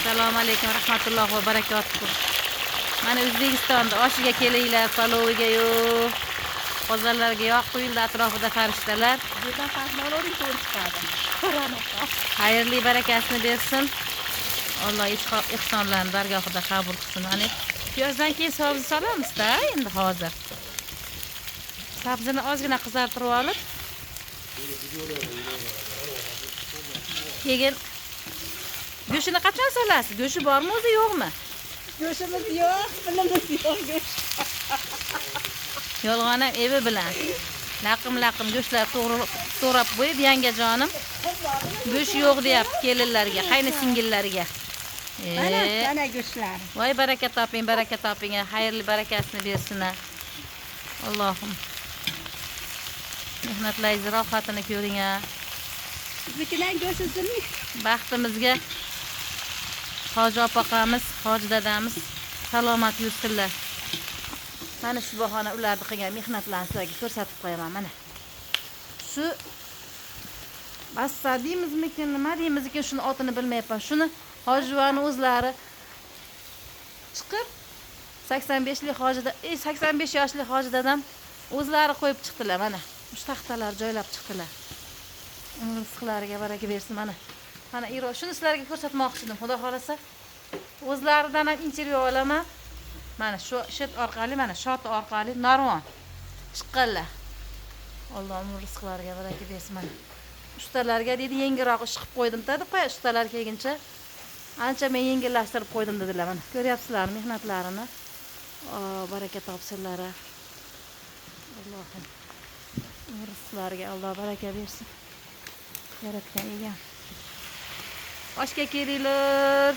Assalomu alaykum rahmatullohi va barakatuh. Mana O'zbekistonda oshiga kelinglar, paloviga yo, bozorlarga yoq qo'yildi atrofida farishtalar. Buradan farqlarini ko'rib chiqadi. Xayrli barakasini bersin. Alloh ihsonlarni dargohida qabul qilsin. Hani piyozdan keyin sabzi solamiz-da endi hozir. Sabzini ozgina qizartirib olib, keyin go'shtini qachon solasiz? Go'shti bormi o'zi yo'qmi? Go'shtimiz yo'q, pulimiz yo'q go'sht. Yolg'on ham evi bilan. Laqim go'shtlar to'g'rab qo'yib, yangajonim go'sht yo'q deyapti kelinlarga, qayni singillariga. Mana go'shtlar. Voy baraka toping, xayrli barakasini bersin. Allohim. Mehnatlaringiz rohatini ko'ring. Biznikilar go'shtini Baxtimizga Hoji opaqamiz, Hoji dadamiz salomat yursinlar. Mana shu bahona ularni qilgan mehnatlarini sizlarga ko'rsatib qo'yaman mana. Shu bassa deymizmikin, nima deymizmikin, shuni otini bilmayapman. Shuni hojivani o'zlari chiqib 85lik hojida, 85 yoshli hoji dadam o'zlari qo'yib chiqdilar mana. Shu taxtalar joylab chiqdilar. Rizqlariga baraka bersin mana. Mana iro shuni sizlarga ko'rsatmoqchidim. Xudo xolasa o'zlaridan ham intervyu olaman. Mana shu shet orqali, mana shot orqali narvon chiqqanlar. Allohim rizqlariga baraka bersin mana. Ustalarga dedi yengilroq ish qilib qo'ydim dedi, ustalar kelguncha ancha men yengillashtirib qo'ydim dedilar mana. Ko'ryapsizlar mehnatlarini. Baraka topsinlar. Allohim rizqlariga Alloh baraka bersin. Yaratgan egam. Oshga kelinglar.